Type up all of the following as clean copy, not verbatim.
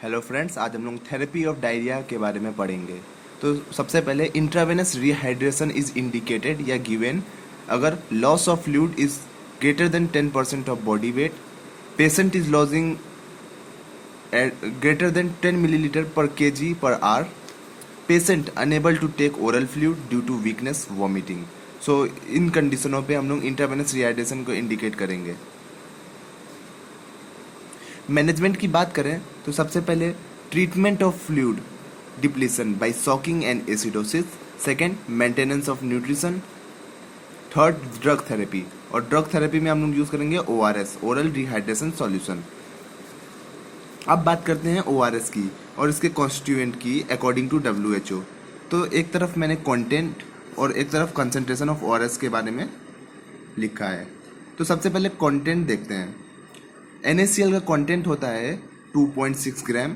Hello friends, आज हम लोग थेरेपी ऑफ डायरिया के बारे में पढ़ेंगे। तो सबसे पहले इंट्रावेनस रिहाइड्रेशन इज इंडिकेटेड या गिवन अगर loss of fluid is greater than 10% of body weight, patient is losing greater than 10 milliliter per kg per hour, patient unable to take oral fluid due to weakness, vomiting। So इन कंडीशनों पे हम लोग intravenous rehydration को indicate करेंगे। Management की बात करें तो सबसे पहले treatment of fluid depletion by soaking and acidosis, second maintenance of nutrition, third drug therapy. और ड्रग थेरेपी में हम लोग यूज़ करेंगे ORS, ओरल रिहाइड्रेशन सॉल्यूशन। अब बात करते हैं ORS की और इसके कॉन्स्टिट्यूएंट की अकॉर्डिंग टू WHO। तो एक तरफ मैंने कंटेंट और एक तरफ कंसंट्रेशन ऑफ ORS के बारे में लिखा है। तो सबसे पहले कंटेंट देखते हैं। NaCl का कंटेंट होता है 2.6 ग्राम,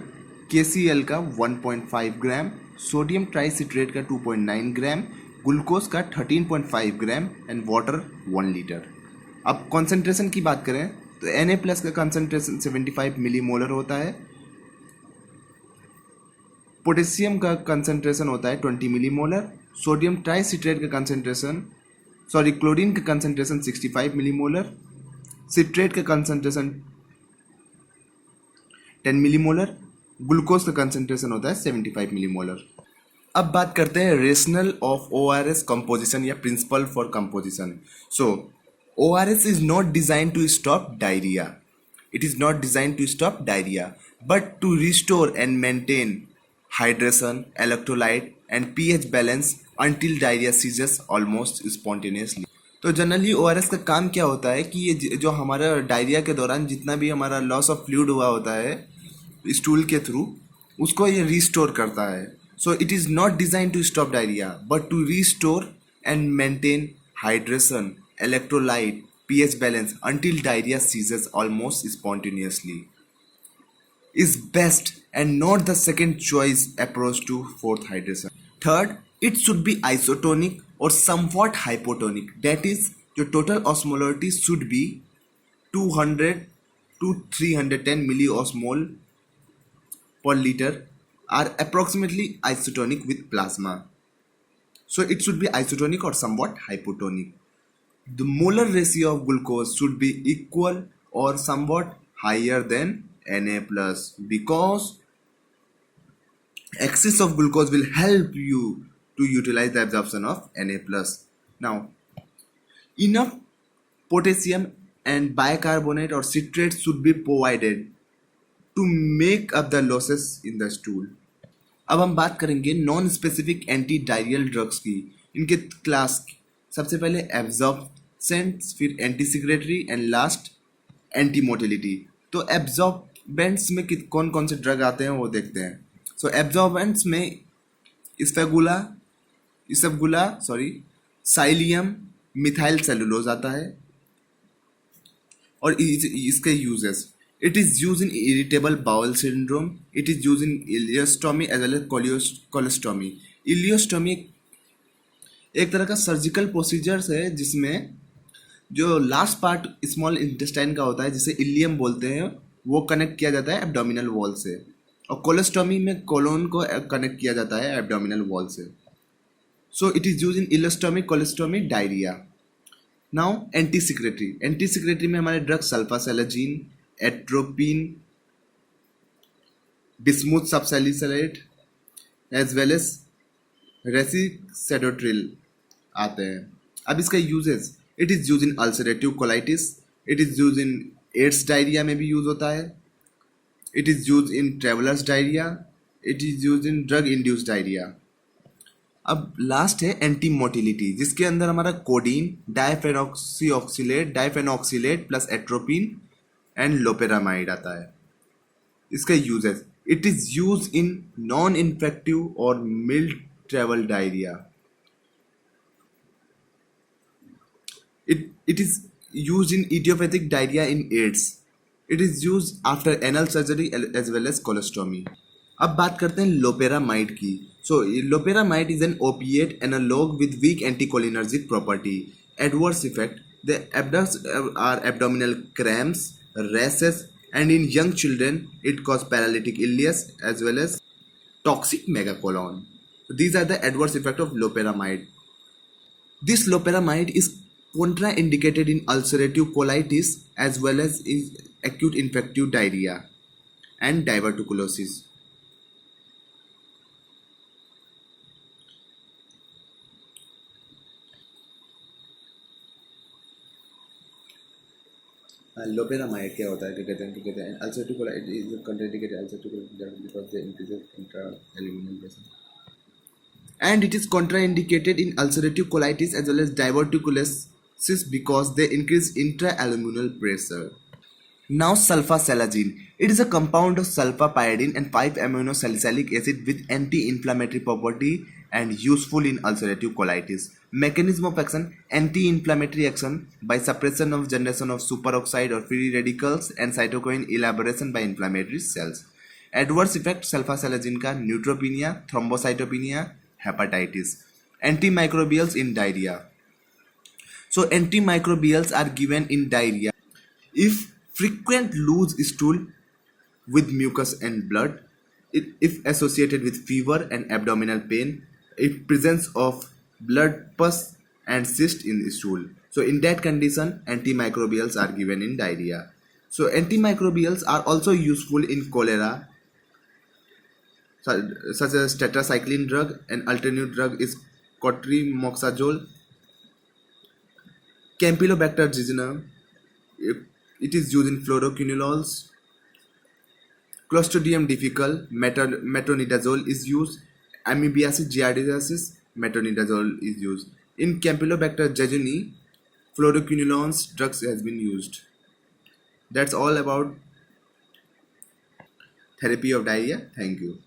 KCl का 1.5 ग्राम, सोडियम ट्राइसिट्रेट का 2.9 ग्राम, ग्लूकोज का 13.5 ग्राम एंड वाटर 1 लीटर। अब कॉन्सेंट्रेशन की बात करें तो Na प्लस का कंसंट्रेशन 75 मिलीमोलर होता है, पोटेशियम का कंसंट्रेशन होता है 20 मिलीमोलर, सोडियम ट्राइसिट्रेट का कंसंट्रेशन क्लोरीन का कंसंट्रेशन 65 मिलीमोलर, सिट्रेट का कंसंट्रेशन 10 मिलीमोलर, ग्लूकोज का कंसंट्रेशन होता है 75 मिलीमोलर। अब बात करते हैं रेशनल ऑफ ORS कंपोजिशन या principle for composition. So ORS is not designed to stop diarrhea. It is not designed to stop diarrhea, but to restore and maintain hydration, electrolyte, and pH balance until diarrhea ceases almost spontaneously. तो generally ORS का काम क्या होता है कि ये जो हमारा डायरिया के दौरान जितना भी हमारा लॉस ऑफ फ्लूइड हुआ होता है स्टूल के थ्रू, उसको ये रिस्टोर करता है। So it is not design to stop diarrhoea but to restore and maintain hydration, electrolyte, pH balance until diarrhea ceases almost spontaneously is best and not the second choice approach to fourth hydration. Third, it should be isotonic or somewhat hypotonic. That is, your total osmolarity should be 200 to 310 milliosmol per liter are approximately isotonic with plasma. So it should be isotonic or somewhat hypotonic. The molar ratio of glucose should be equal or somewhat higher than Na plus because excess of glucose will help you to utilize the absorption of Na plus. Now, enough potassium and bicarbonate or citrate should be provided to make up the losses in the stool. अब हम बात करेंगे non specific anti diarrhoeal drugs की। इनके class सबसे पहले absorbents, फिर anti secretory and last anti motility. तो एब्जॉर्बेंट्स में कौन कौन से ड्रग आते हैं वो देखते हैं। सो एब्जॉर्बेंट्स में इसबगुला साइलियम मिथाइल सेलुलोज आता है। और इसके uses, it is used in irritable bowel syndrome, it is used in ileostomy as well as colostomy. Ileostomy एक तरह का सर्जिकल प्रोसीजर्स है जिसमें जो लास्ट पार्ट स्मॉल इंटेस्टाइन का होता है जिसे इलियम बोलते हैं, वो कनेक्ट किया जाता है एब्डोमिनल वॉल से, और कोलोस्टोमी में कोलोन को कनेक्ट किया जाता है एब्डोमिनल वॉल से। So it is use in ileostomy, colostomy, diarrhoea. Now anti secretory में हमारे drug sulfasalazine, atropine, bismuth subsalicylate as well as racecadotril आते हैं। अब इसका uses, it is use in ulcerative colitis, it is use in AIDS diarrhoea में भी use होता है, it is use in travellers diarrhoea, it is use in drug induced diarrhoea. अब last है एंटी मोटिलिटी, जिसके अंदर हमारा codeine, डाइफेनॉक्सिलेट plus atropine and loperamide आता है। इसका uses, it is use in non infective और mild travel diarrhoea, it is use in idiopathic diarrhoea in AIDS, it is use after anal surgery as well as colostomy. अब बात करते हैं loperamide की। So loperamide is an opiate analogue with weak anticholinergic property. Adverse effect, the एबडक्स are abdominal cramps, rashes, And in young children, it causes paralytic ileus as well as toxic megacolon. These are the adverse effects of loperamide. This loperamide is contraindicated in ulcerative colitis as well as in acute infective diarrhea and diverticulosis. Loperamide क्या होता है क्या कहते हैं ulcerative colitis is contraindicated ulcerative colitis because they increase intra-abdominal pressure. And it is contraindicated in ulcerative colitis as well as diverticulosis because they increase intra-abdominal pressure. Now sulfasalazine. It is a compound of sulfapyridine and 5-aminosalicylic acid with anti-inflammatory property and useful in ulcerative colitis. Mechanism of action: anti-inflammatory action by suppression of generation of superoxide or free radicals and cytokine elaboration by inflammatory cells. Adverse effect sulfasalazine का neutropenia, thrombocytopenia, hepatitis. Antimicrobials in diarrhea. So antimicrobials are given in diarrhea if frequent loose stool with mucus and blood, if associated with fever and abdominal pain, if presence of blood pus and cyst in stool. So in that condition, antimicrobials are given in diarrhea. So antimicrobials are also useful in cholera, such as tetracycline drug. An alternate drug is cotrimoxazole. Campylobacter jejunum, it is used in fluoroquinolones. Clostridium difficile, metronidazole is used. Amoebiasis giardiasis, metronidazole is used. In Campylobacter jejuni, fluoroquinolones drugs has been used. That's all about therapy of diarrhea. Thank you.